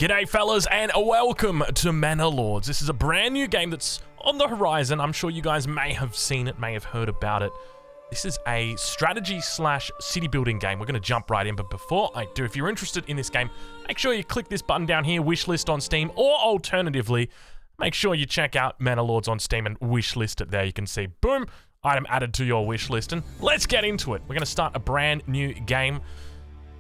G'day fellas and welcome to Manor Lords. This is a brand new game that's on the horizon. I'm sure you guys may have seen it, may have heard about it. This is a strategy slash city building game. We're going to jump right in, but before I do, if you're interested in this game, make sure you click this button down here, wishlist on Steam, or alternatively, make sure you check out Manor Lords on Steam and wishlist it there. You can see, boom, item added to your wishlist, and let's get into it. We're going to start a brand new game.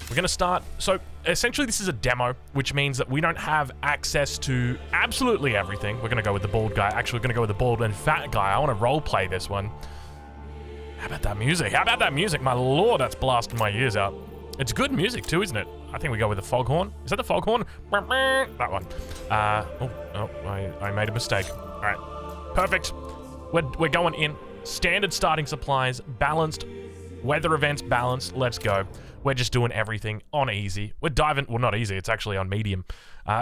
We're going to start, so essentially this is a demo, which means that we don't have access to absolutely everything. We're going to go with the bald guy. Actually, we're going to go with the bald and fat guy. I want to roleplay this one. How about that music? How about that music? My lord, that's blasting my ears out. It's good music too, isn't it? I think we go with the foghorn. Is that the foghorn? That one. I made a mistake. All right, perfect. We're going in. Standard starting supplies, balanced. Weather events balanced. Let's go. We're just doing everything on easy. We're diving, well, not easy, it's actually on medium.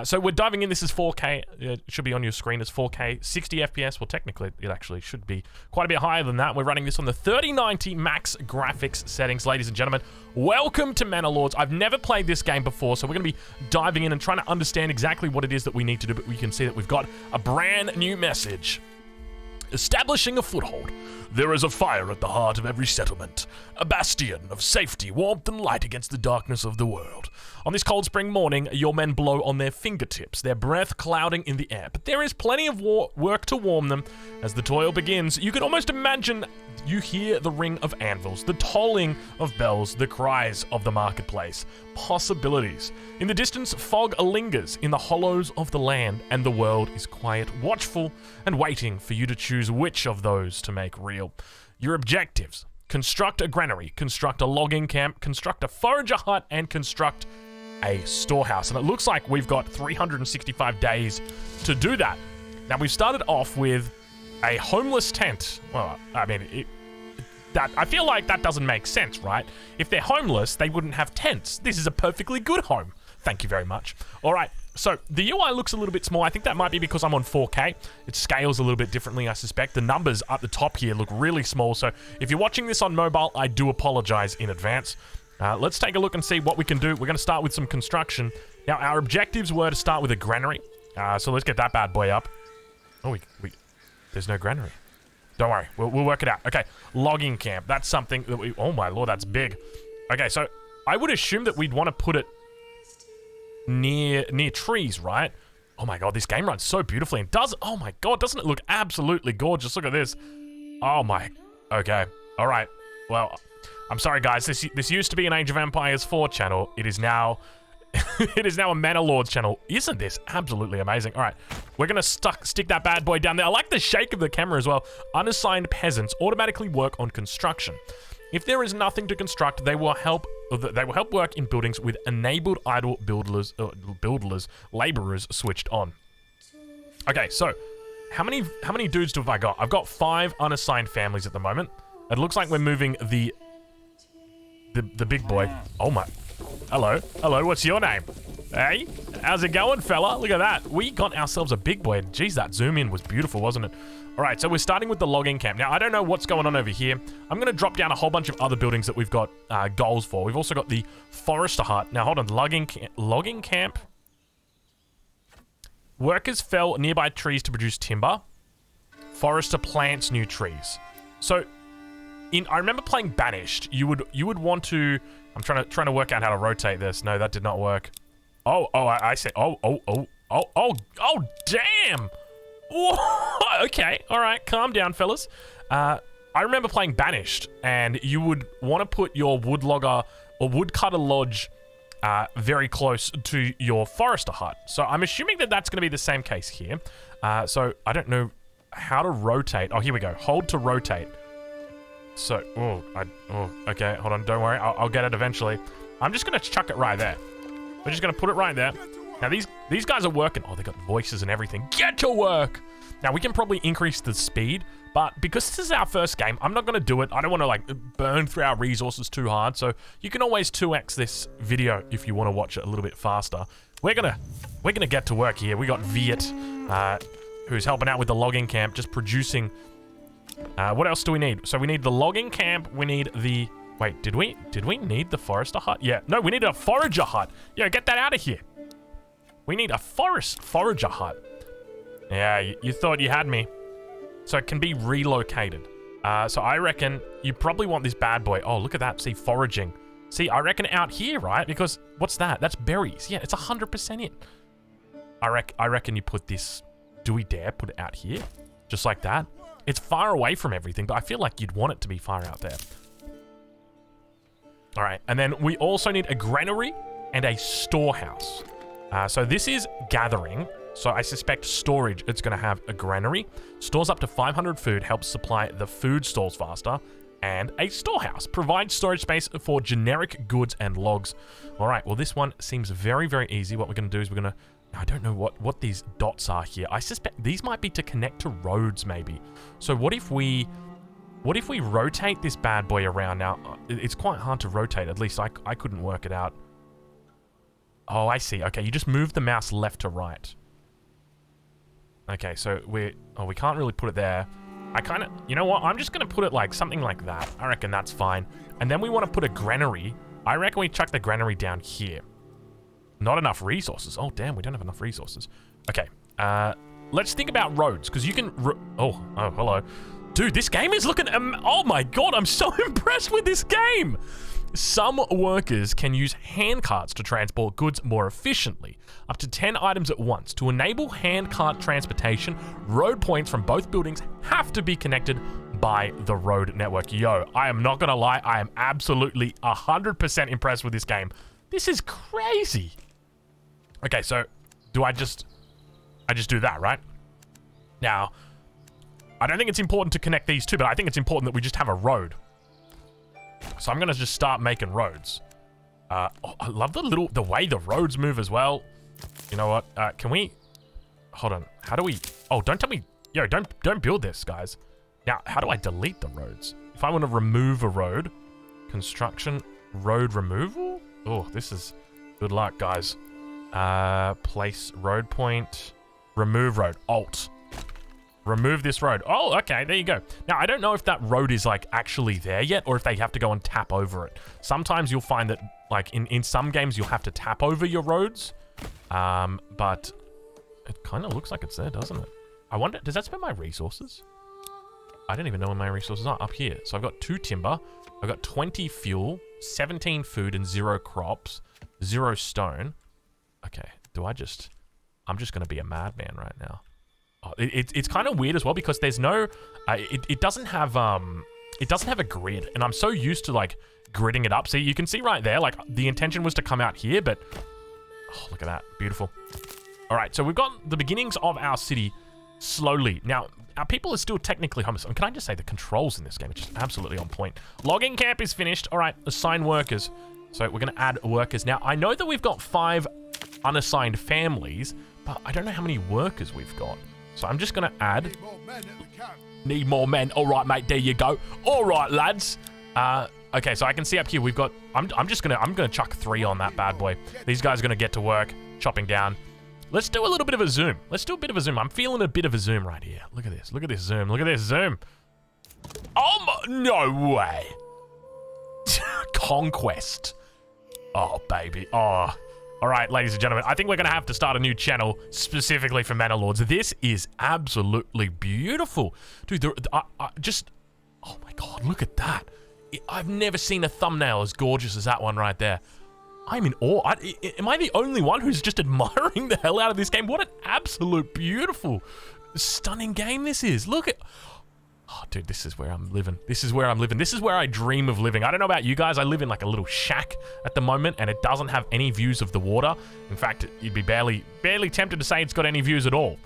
So we're diving in. This is 4K. It should be on your screen as 4K, 60 FPS. Well, technically, it actually should be quite a bit higher than that. We're running this on the 3090 max graphics settings. Ladies and gentlemen, welcome to Manor Lords. I've never played this game before, so we're going to be diving in and trying to understand exactly what it is that we need to do, but we can see that we've got a brand new message. Establishing a foothold. There is a fire at the heart of every settlement, a bastion of safety, warmth, and light against the darkness of the world. On this cold spring morning, your men blow on their fingertips, their breath clouding in the air, but there is plenty of work to warm them. As the toil begins, you can almost imagine you hear the ring of anvils, the tolling of bells, the cries of the marketplace. Possibilities. In the distance, fog lingers in the hollows of the land, and the world is quiet, watchful, and waiting for you to choose which of those to make real. Your objectives: construct a granary, construct a logging camp, construct a forager hut, and construct a storehouse. And it looks like we've got 365 days to do that. Now, we've started off with a homeless tent. Well, I mean, I feel like that doesn't make sense, right? If they're homeless, they wouldn't have tents. This is a perfectly good home. Thank you very much. All right, so the UI looks a little bit small. I think that might be because I'm on 4K. It scales a little bit differently, I suspect. The numbers up the top here look really small, so if you're watching this on mobile, I do apologize in advance. Let's take a look and see what we can do. We're going to start with some construction. Now, our objectives were to start with a granary, so let's get that bad boy up. Oh, there's no granary. Don't worry, we'll work it out. Okay, logging camp. That's something that we... Oh my lord, that's big. Okay, so I would assume that we'd want to put it near trees, right? Oh my god, this game runs so beautifully and does... Oh my god, doesn't it look absolutely gorgeous? Look at this. Oh my... Okay, all right. Well, I'm sorry guys, this used to be an Age of Empires 4 channel. It is now... it is now a Manor Lords channel. Isn't this absolutely amazing? All right, we're gonna stick that bad boy down there. I like the shake of the camera as well. Unassigned peasants automatically work on construction. If there is nothing to construct, they will help work in buildings with enabled idle builders, laborers switched on. Okay, so how many dudes have I got? I've got 5 unassigned families at the moment. It looks like we're moving the big boy. Oh my. Hello, what's your name? Hey, how's it going, fella? Look at that. We got ourselves a big boy. Jeez, that zoom in was beautiful, wasn't it? All right, so we're starting with the logging camp. Now, I don't know what's going on over here. I'm going to drop down a whole bunch of other buildings that we've got goals for. We've also got the forester hut. Now, hold on, logging camp. Workers fell nearby trees to produce timber. Forester plants new trees. So, I remember playing Banished. You would want to... I'm trying to work out how to rotate this. No, that did not work. I see. Oh, damn. Whoa. Okay, all right, calm down, fellas. I remember playing Banished, and you would want to put your woodlogger or woodcutter lodge very close to your forester hut. So I'm assuming that that's going to be the same case here. So I don't know how to rotate. Oh, here we go. Hold to rotate. So, okay, hold on, don't worry, I'll get it eventually. I'm just gonna chuck it right there. We're just gonna put it right there. Now, these guys are working. Oh, they got voices and everything. Get to work! Now, we can probably increase the speed, but because this is our first game, I'm not gonna do it. I don't wanna, like, burn through our resources too hard, so you can always 2x this video if you wanna watch it a little bit faster. We're gonna get to work here. We got Viet, who's helping out with the logging camp, just producing... what else do we need? So we need the logging camp, we need the... Wait, did we need the forester hut? Yeah, no, we need a forager hut. Yeah, get that out of here. We need a forager hut. Yeah, you thought you had me. So it can be relocated. So I reckon you probably want this bad boy. Oh, look at that. See, foraging. See, I reckon out here, right? Because what's that? That's berries. Yeah, it's 100% it. I reckon you put this. Do we dare put it out here? Just like that? It's far away from everything, but I feel like you'd want it to be far out there. All right, and then we also need a granary and a storehouse. So this is gathering. So I suspect storage, it's going to have a granary. Stores up to 500 food, helps supply the food stores faster. And a storehouse, provides storage space for generic goods and logs. All right, well, this one seems very, very easy. What we're going to do is we're going to... I don't know what these dots are here. I suspect these might be to connect to roads, maybe. So what if we rotate this bad boy around? Now, it's quite hard to rotate. At least I couldn't work it out. Oh, I see. Okay, you just move the mouse left to right. Okay, so we can't really put it there. I kind of, you know what? I'm just going to put it like something like that. I reckon that's fine. And then we want to put a granary. I reckon we chuck the granary down here. Not enough resources. Oh, damn, we don't have enough resources. Okay, let's think about roads, because you can... Oh, hello. Dude, this game is looking... oh my god, I'm so impressed with this game! Some workers can use handcarts to transport goods more efficiently, up to 10 items at once. To enable handcart transportation, road points from both buildings have to be connected by the road network. Yo, I am not gonna lie, I am absolutely 100% impressed with this game. This is crazy. Okay, so do I just do that, right? Now, I don't think it's important to connect these two, but I think it's important that we just have a road. So I'm gonna just start making roads. Oh, I love the way the roads move as well. You know what? Can we... Hold on. How do we... Oh, don't tell me... Yo, don't build this, guys. Now, how do I delete the roads? If I want to remove a road... Construction... Road removal? Oh, this is... Good luck, guys. Place road point. Remove road. Alt. Remove this road. Oh, okay, there you go. Now, I don't know if that road is, like, actually there yet, or if they have to go and tap over it. Sometimes you'll find that, like, in some games, you'll have to tap over your roads. But it kind of looks like it's there, doesn't it? I wonder, does that spend my resources? I don't even know where my resources are. Up here. So I've got 2 timber. I've got 20 fuel, 17 food, and 0 crops, 0 stone. Okay, I'm just going to be a madman right now. Oh, it's kind of weird as well because there's no, it doesn't have a grid, and I'm so used to like gridding it up. See, you can see right there, like the intention was to come out here, but oh, look at that, beautiful. All right, so we've got the beginnings of our city slowly. Now, our people are still technically homeless. And can I just say the controls in this game are just absolutely on point. Logging camp is finished. All right, assign workers. So we're going to add workers. Now, I know that we've got 5 unassigned families, but I don't know how many workers we've got. So I'm just going to add... Need more men at the camp. Need more men. All right, mate, there you go. All right, lads. Okay, so I can see up here we've got... I'm going to chuck 3 on that bad boy. These guys are going to get to work chopping down. Let's do a little bit of a zoom. Let's do a bit of a zoom. I'm feeling a bit of a zoom right here. Look at this. Look at this zoom. Look at this zoom. Oh, my, no way. Conquest. Oh, baby. Oh. All right, ladies and gentlemen. I think we're going to have to start a new channel specifically for Manor Lords. This is absolutely beautiful. Dude, just... Oh, my God. Look at that. I've never seen a thumbnail as gorgeous as that one right there. I'm in awe. Am I the only one who's just admiring the hell out of this game? What an absolute beautiful, stunning game this is. Look at... Oh, dude, this is where I'm living. This is where I'm living. This is where I dream of living. I don't know about you guys. I live in like a little shack at the moment, and it doesn't have any views of the water. In fact, you'd be barely tempted to say it's got any views at all.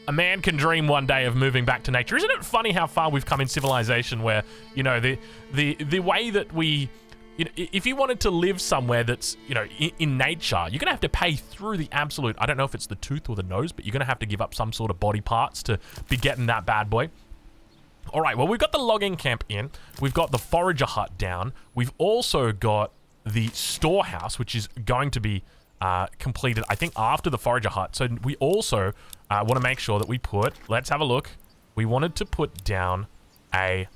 A man can dream one day of moving back to nature. Isn't it funny how far we've come in civilization where, you know, the way that we... You know, if you wanted to live somewhere that's, you know, in nature, you're going to have to pay through the absolute, I don't know if it's the tooth or the nose, but you're going to have to give up some sort of body parts to be getting that bad boy. All right, well, we've got the logging camp in. We've got the forager hut down. We've also got the storehouse, which is going to be completed, I think, after the forager hut. So we also want to make sure that we put, let's have a look. We wanted to put down a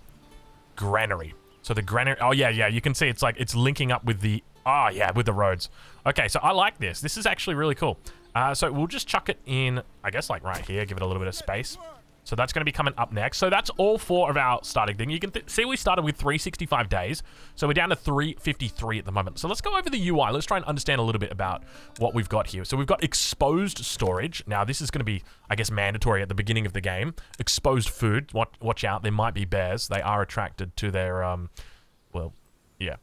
granary. So the granary, oh yeah, you can see it's like, it's linking up with the, with the roads. Okay, so I like this. This is actually really cool. So we'll just chuck it in, I guess, like right here. Give it a little bit of space. So that's going to be coming up next. So that's all 4 of our starting thing. You can see we started with 365 days. So we're down to 353 at the moment. So let's go over the UI. Let's try and understand a little bit about what we've got here. So we've got exposed storage. Now this is going to be, I guess, mandatory at the beginning of the game. Exposed food. Watch out. There might be bears. They are attracted to their, well, yeah,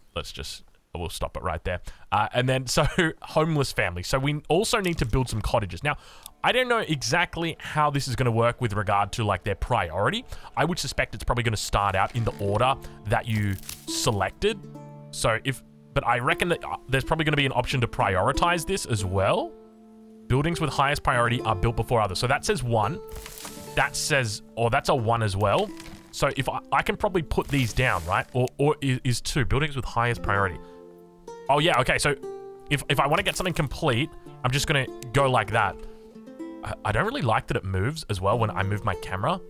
we'll stop it right there. And then, so homeless family. So we also need to build some cottages. Now, I don't know exactly how this is going to work with regard to like their priority. I would suspect it's probably going to start out in the order that you selected. So but I reckon that there's probably going to be an option to prioritize this as well. Buildings with highest priority are built before others. So that says 1. That says, or that's a 1 as well. So if I can probably put these down, right? Or is 2 buildings with highest priority. Oh yeah, okay. So if I want to get something complete, I'm just going to go like that. I don't really like that it moves as well when I move my camera.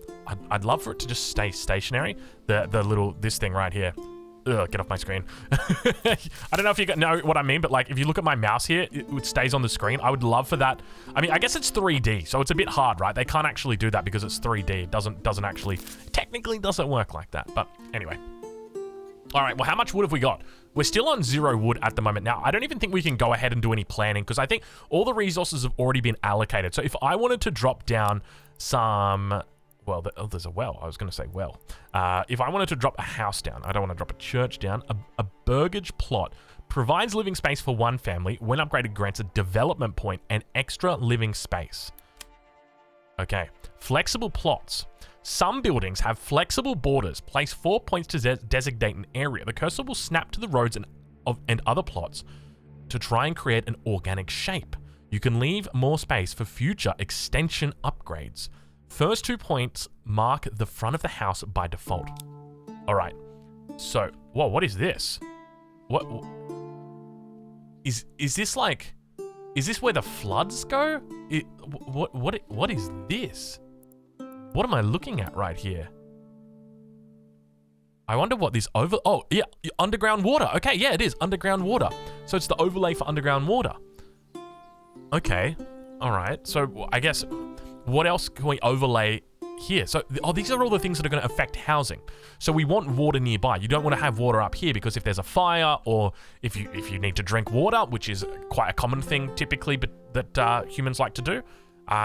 I'd love for it to just stay stationary. This thing right here. Ugh, get off my screen. I don't know if you know what I mean, but like if you look at my mouse here, it stays on the screen. I would love for that. I mean, I guess it's 3D, so it's a bit hard, right? They can't actually do that because it's 3D. It doesn't actually, technically doesn't work like that. But anyway. All right, well, how much wood have we got? We're still on 0 wood at the moment. Now, I don't even think we can go ahead and do any planning because I think all the resources have already been allocated. So if I wanted to drop down some, well, there's a well. I was going to say well. If I wanted to drop a house down, I don't want to drop a church down, a burgage plot provides living space for 1 family. When upgraded, grants a development point and extra living space. Okay, flexible plots. Some buildings have flexible borders. Place 4 points to designate an area. The cursor will snap to the roads and other plots to try and create an organic shape. You can leave more space for future extension upgrades. First 2 points mark the front of the house by default. All right. So, whoa, what is this? What is this like? Is this where the floods go? What is this? What am I looking at right here? I wonder what this oh, yeah, underground water. Okay, yeah, it is underground water. So it's the overlay for underground water. Okay, all right. So I guess, what else can we overlay here? So, these are all the things that are going to affect housing. So we want water nearby. You don't want to have water up here because if there's a fire or if you need to drink water, which is quite a common thing typically, but that humans like to do,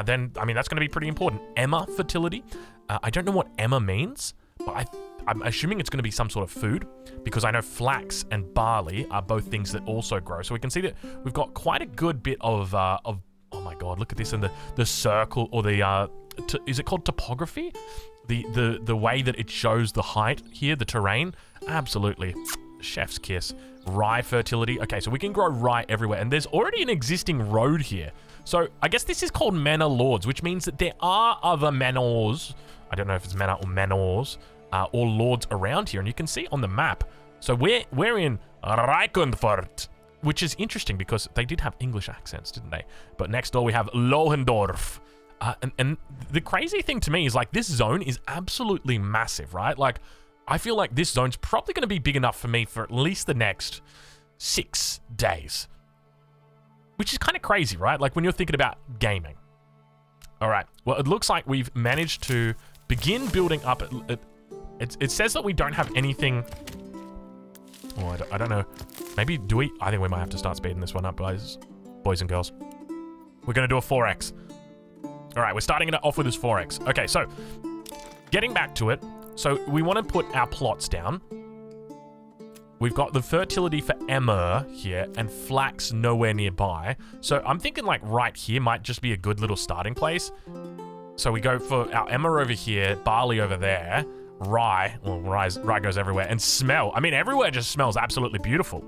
then, I mean, that's going to be pretty important. Emma fertility. I don't know what Emma means, but I'm assuming it's going to be some sort of food because I know flax and barley are both things that also grow. So we can see that we've got quite a good bit of oh my God, look at this in the circle or the, is it called topography? The way that it shows the height here, the terrain. Absolutely. Chef's kiss. Rye fertility. Okay, so we can grow rye everywhere. And there's already an existing road here. So I guess this is called Manor Lords, which means that there are other manors. I don't know if it's manor or manors, or lords around here. And you can see on the map. So we're in Reichenfurt, which is interesting because they did have English accents, didn't they? But next door we have Lohendorf. And the crazy thing to me is like this zone is absolutely massive, right? Like I feel like this zone's probably going to be big enough for me for at least the next 6 days. Which is kind of crazy, right? Like when you're thinking about gaming. All right. Well, it looks like we've managed to begin building up. It says that we don't have anything. Oh, I don't know. Maybe do we? I think we might have to start speeding this one up, guys. Boys and girls. We're going to do a 4x. All right. We're starting it off with this 4x. Okay. So getting back to it. So we want to put our plots down. We've got the fertility for Emma here and flax nowhere nearby. So I'm thinking like right here might just be a good little starting place. So we go for our Emma over here, barley over there, rye. Well, rye goes everywhere. And smell. I mean, everywhere just smells absolutely beautiful.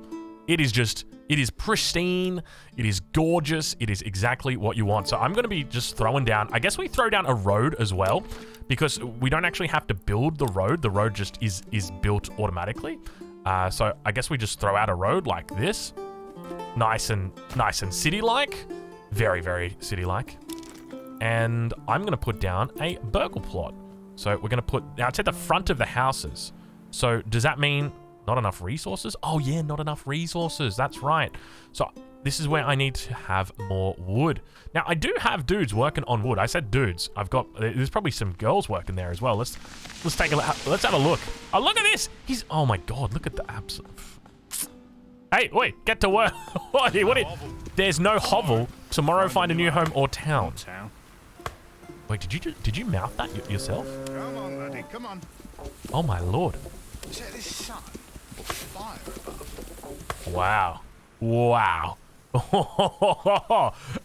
It is pristine. It is gorgeous. It is exactly what you want. So I'm going to be just throwing down, I guess we throw down a road as well because we don't actually have to build the road. The road just is built automatically. So I guess we just throw out a road like this. Nice and city-like. Very, very city-like. And I'm going to put down a burgle plot. So we're going to put, now it's at the front of the houses. So does that mean not enough resources? Oh yeah, not enough resources. That's right. So this is where I need to have more wood. Now, I do have dudes working on wood. I said dudes. There's probably some girls working there as well. Let's take a look. Let's have a look. Oh, look at this. Oh my God, look at the absolute. Hey, wait, get to work. There's no hovel. Tomorrow find a new home or town. Wait, did you mouth that yourself? Come on, laddie, come on. Oh my Lord. Set this sun or fire above. Wow. Wow.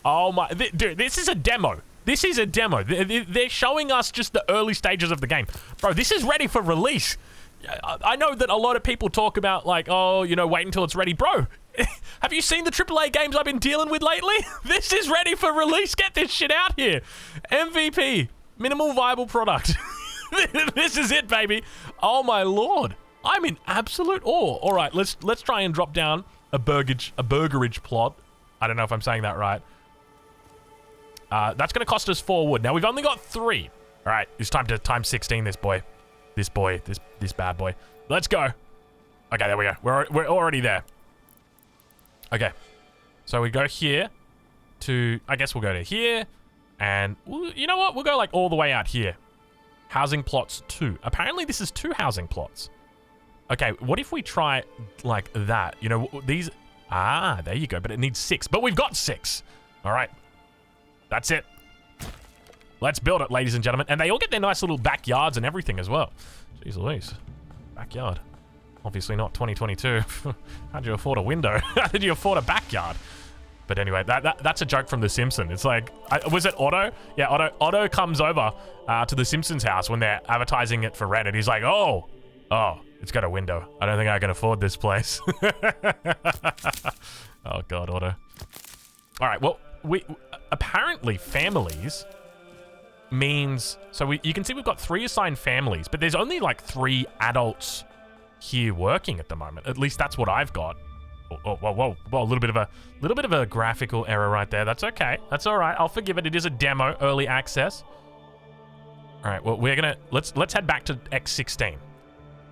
Oh my, dude, this is a demo. This is a demo. They're showing us just the early stages of the game. Bro, this is ready for release. I know that a lot of people talk about like, oh, you know, wait until it's ready. Bro, have you seen the AAA games I've been dealing with lately? This is ready for release. Get this shit out here. MVP, minimal viable product. This is it, baby. Oh my Lord. I'm in absolute awe. All right, let's try and drop down a burgerage plot. I don't know if I'm saying that right. That's going to cost us 4 wood. Now, we've only got 3. All right, it's time to times 16 this boy. This bad boy. Let's go. Okay, there we go. We're already there. Okay. So we go here to, I guess we'll go to here. And you know what? We'll go like all the way out here. Housing plots 2. Apparently this is 2 housing plots. Okay, what if we try like that? You know, these... Ah, there you go. But it needs 6. But we've got 6. All right. That's it. Let's build it, ladies and gentlemen. And they all get their nice little backyards and everything as well. Jeez Louise. Backyard. Obviously not 2022. How'd you afford a window? How did you afford a backyard? But anyway, that's a joke from The Simpsons. It's like, was it Otto? Yeah, Otto comes over to The Simpsons house when they're advertising it for rent. And he's like, oh, it's got a window. I don't think I can afford this place. Oh, God, Otto. All right, well, apparently families means... So you can see we've got 3 assigned families, but there's only like 3 adults here working at the moment. At least that's what I've got. Whoa, a little bit of a graphical error right there. That's okay. That's all right. I'll forgive it. It is a demo, early access. All right, well, let's head back to X16.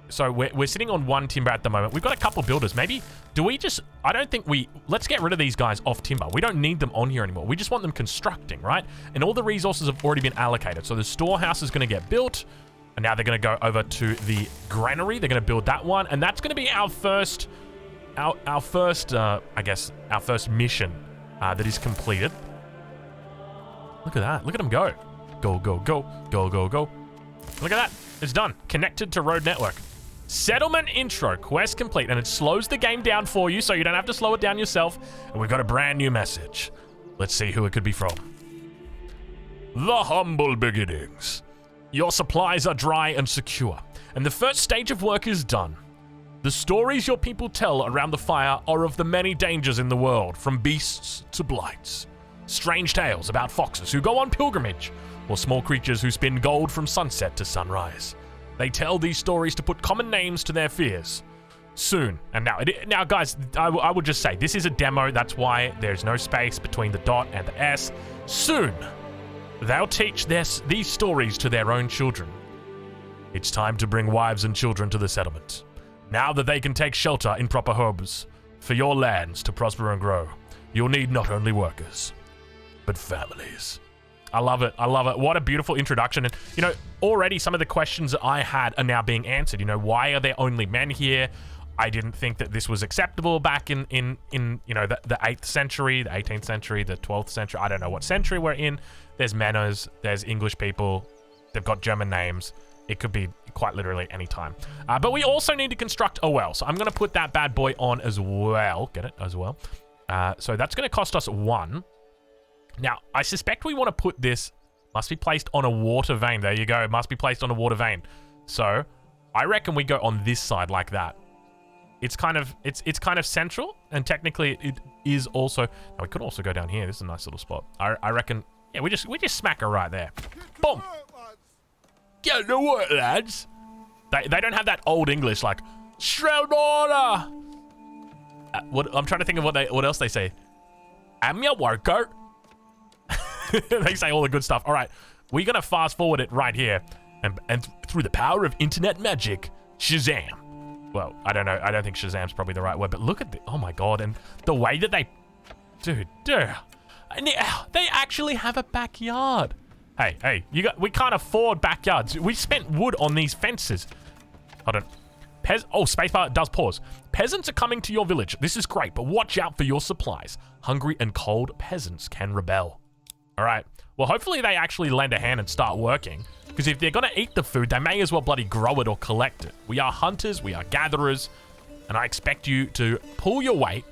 So we're sitting on 1 timber at the moment. We've got a couple builders. Maybe, let's get rid of these guys off timber. We don't need them on here anymore. We just want them constructing, right? And all the resources have already been allocated. So the storehouse is going to get built. And now they're going to go over to the granary. They're going to build that one. And that's going to be our first, I guess, our first mission that is completed. Look at that. Look at them go. Go, go, go. Go, go, go. Look at that. It's done. Connected to road network. Settlement intro. Quest complete. And it slows the game down for you, so you don't have to slow it down yourself. And we've got a brand new message. Let's see who it could be from. The humble beginnings. Your supplies are dry and secure, and the first stage of work is done. The stories your people tell around the fire are of the many dangers in the world, from beasts to blights. Strange tales about foxes who go on pilgrimage, or small creatures who spin gold from sunset to sunrise. They tell these stories to put common names to their fears. Soon, and now guys, I would just say, this is a demo, that's why there's no space between the dot and the S. Soon, they'll teach these stories to their own children. It's time to bring wives and children to the settlement. Now that they can take shelter in proper homes, for your lands to prosper and grow, you'll need not only workers, but families. I love it. I love it. What a beautiful introduction. And, you know, already some of the questions that I had are now being answered. You know, why are there only men here? I didn't think that this was acceptable back in you know, the 8th century, the 18th century, the 12th century. I don't know what century we're in. There's Manors, there's English people. They've got German names. It could be quite literally any time. But we also need to construct a well. So I'm going to put that bad boy on as well. Get it? As well. So that's going to cost us 1. Now, I suspect we want to put this... Must be placed on a water vein. There you go. It must be placed on a water vein. So I reckon we go on this side like that. It's kind of central, and technically it is also... Now, we could also go down here. This is a nice little spot. I reckon... Yeah, we just smack her right there. Boom! Get to work, lads! They don't have that old English like... Straight order! I'm trying to think of what else they say. I'm your worker. They say all the good stuff. All right, we're gonna fast forward it right here, and through the power of internet magic, Shazam. Well, I don't know. I don't think Shazam's probably the right word, but look at the... Oh my God, and the way that they Dude. And they actually have a backyard. Hey, we can't afford backyards. We spent wood on these fences. Hold on. Spacebar does pause. Peasants are coming to your village. This is great, but watch out for your supplies. Hungry and cold peasants can rebel. All right. Well, hopefully they actually lend a hand and start working. Because if they're going to eat the food, they may as well bloody grow it or collect it. We are hunters. We are gatherers. And I expect you to pull your weight.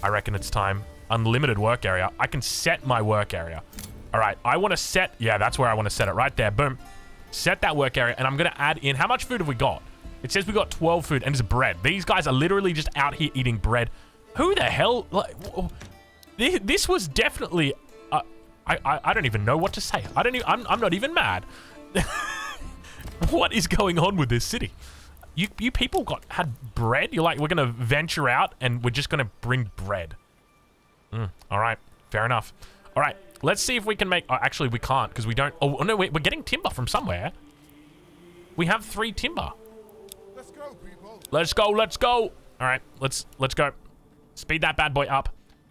I reckon it's time. Unlimited work area. I can set my work area. All right. I want to set... Yeah, that's where I want to set it. Right there. Boom. Set that work area. And I'm going to add in... How much food have we got? It says we got 12 food and it's bread. These guys are literally just out here eating bread. Who the hell... Like, this was definitely... I don't even know what to say. I'm not even mad. What is going on with this city? You people had bread? You're like, we're going to venture out and we're just going to bring bread. All right. Fair enough. All right. Let's see if we can make... Oh, actually, we can't because we don't... Oh, no, we're getting timber from somewhere. We have 3 timber. Let's go, people. Let's go. All right. Let's go. Speed that bad boy up.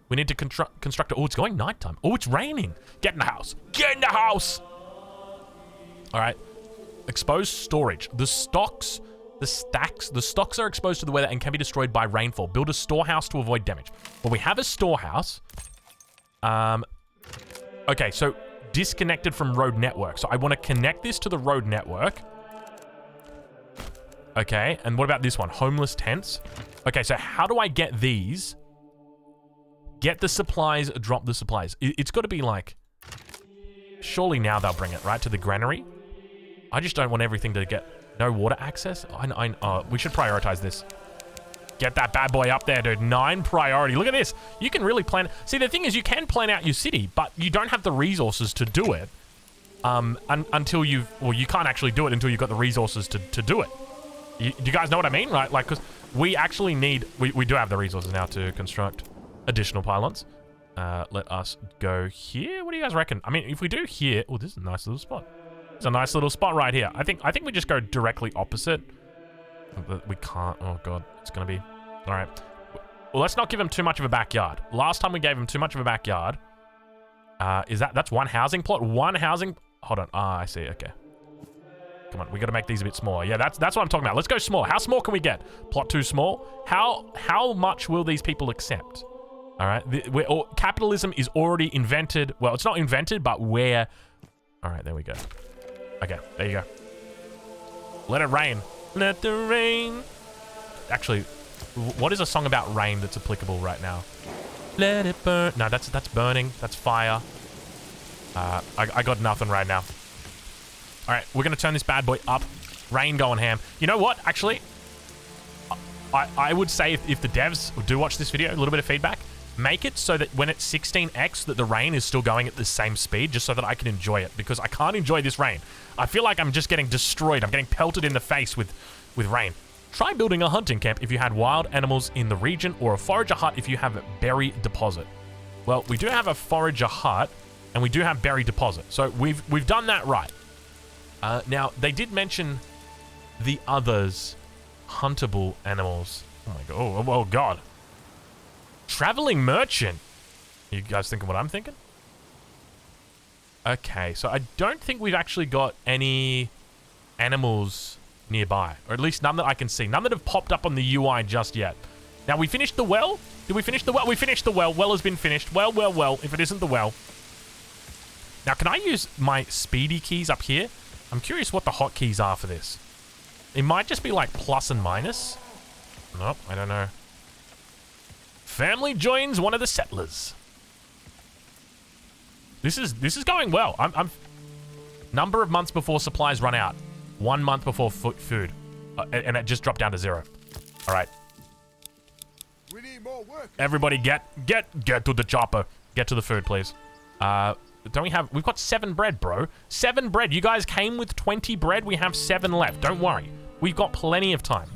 We need to construct it. Oh, it's going nighttime. Oh, it's raining. Get in the house. Get in the house. All right. Exposed storage. The stocks are exposed to the weather and can be destroyed by rainfall. Build a storehouse to avoid damage. Well, we have a storehouse. Okay, so disconnected from road network. So I want to connect this to the road network. Okay, and what about this one? Homeless tents. Okay, so how do I get these? Get the supplies, drop the supplies. It's got to be like... Surely now they'll bring it, right, to the granary? I just don't want everything to get... No water access? We should prioritize this. Get that bad boy up there, dude. 9 priority. Look at this. You can really plan... See, the thing is, you can plan out your city, but you don't have the resources to do it. Until you've... Well, you can't actually do it until you've got the resources to do it. Do you guys know what I mean? Right? Like, because we actually need... We do have the resources now to construct additional pylons. Let us go here. What do you guys reckon? I mean, if we do here... Oh, this is a nice little spot. It's a nice little spot right here. I think we just go directly opposite. But we can't. Oh, God. It's going to be... All right. Well, let's not give him too much of a backyard. Last time we gave him too much of a backyard. That's one housing plot? One housing... Hold on. Ah, I see. Okay. Come on. We got to make these a bit smaller. Yeah, that's what I'm talking about. Let's go small. How small can we get? Plot too small? How much will these people accept? All right. Capitalism is already invented. Well, it's not invented, but where... All right. There we go. Okay. There you go. Let it rain. Let the rain. Actually, what is a song about rain that's applicable right now? Let it burn. No, that's burning. That's fire. I got nothing right now. All right, we're gonna turn this bad boy up. Rain going ham. You know what? Actually, I would say if the devs do watch this video, a little bit of feedback, make it so that when it's 16x, that the rain is still going at the same speed, just so that I can enjoy it, because I can't enjoy this rain. I feel like I'm just getting destroyed. I'm getting pelted in the face with rain. Try building a hunting camp if you had wild animals in the region, or a forager hut if you have a berry deposit. Well, we do have a forager hut, and we do have berry deposit, so we've done that right. Now, they did mention the others, huntable animals. Oh my god! Oh god! Traveling merchant. You guys thinking what I'm thinking? Okay, so I don't think we've actually got any animals nearby, or at least none that I can see. None that have popped up on the UI just yet. Now, we finished the well. Did we finish the well? We finished the well. Well has been finished. Well. If it isn't the well. Now, can I use my speedy keys up here? I'm curious what the hotkeys are for this. It might just be like plus and minus. Nope, I don't know. Family joins one of the settlers. This is going well. I'm number of months before supplies run out. 1 month before food, and it just dropped down to 0. All right. We need more work. Everybody, get to the chopper. Get to the food, please. Don't we have... We've got 7 bread, bro. 7 bread. You guys came with 20 bread. We have 7 left. Don't worry. We've got plenty of time.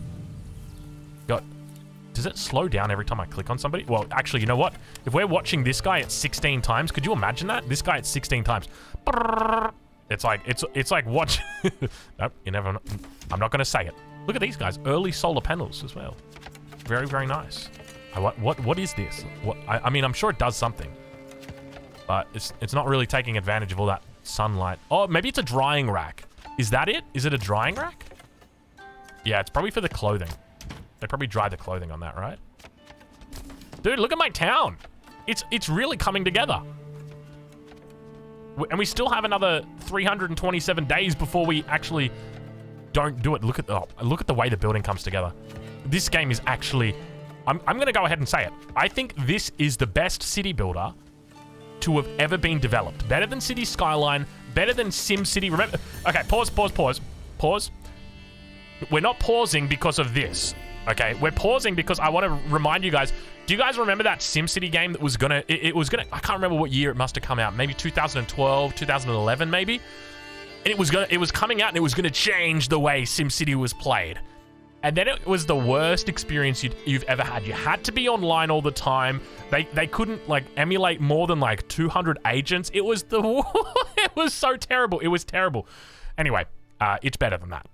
Does it slow down every time I click on somebody? Well, actually, you know what? If we're watching this guy at 16 times, could you imagine that? This guy at 16 times. It's like watch. Nope, you never know. I'm not going to say it. Look at these guys. Early solar panels as well. Very, very nice. What is this? I mean, I'm sure it does something, but it's not really taking advantage of all that sunlight. Oh, maybe it's a drying rack. Is that it? Is it a drying rack? Yeah, it's probably for the clothing. They probably dry the clothing on that, right? Dude, look at my town. It's really coming together. And we still have another 327 days before we actually don't do it. Look at the way the building comes together. This game is actually... I'm going to go ahead and say it. I think this is the best city builder to have ever been developed. Better than City Skyline, better than SimCity. Remember... Okay, pause. We're not pausing because of this, okay? We're pausing because I want to remind you guys... Do you guys remember that SimCity game that was gonna... It was gonna... I can't remember what year it must have come out. Maybe 2012, 2011, maybe? And it was coming out and it was gonna change the way SimCity was played. And then it was the worst experience you've ever had. You had to be online all the time. They couldn't, like, emulate more than, like, 200 agents. It was it was so terrible. It was terrible. Anyway, it's better than that.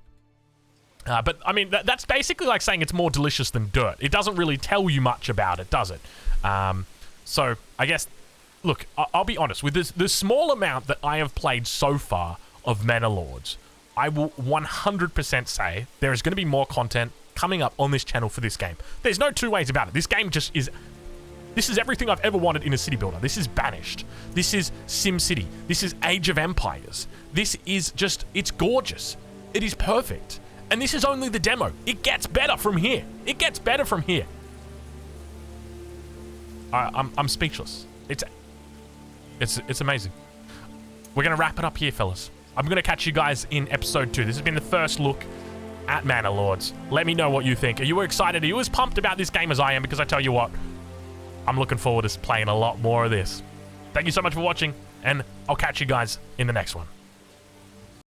But, I mean, that's basically like saying it's more delicious than dirt. It doesn't really tell you much about it, does it? So, I guess, look, I'll be honest. With the small amount that I have played so far of Manor Lords, I will 100% say there is going to be more content coming up on this channel for this game. There's no two ways about it. This game just is... This is everything I've ever wanted in a city builder. This is Banished. This is SimCity. This is Age of Empires. This is just... It's gorgeous. It is perfect. And this is only the demo. It gets better from here. It gets better from here. I'm speechless. It's amazing. We're going to wrap it up here, fellas. I'm going to catch you guys in episode 2. This has been the first look at Manor Lords. Let me know what you think. Are you excited? Are you as pumped about this game as I am? Because I tell you what, I'm looking forward to playing a lot more of this. Thank you so much for watching, and I'll catch you guys in the next one.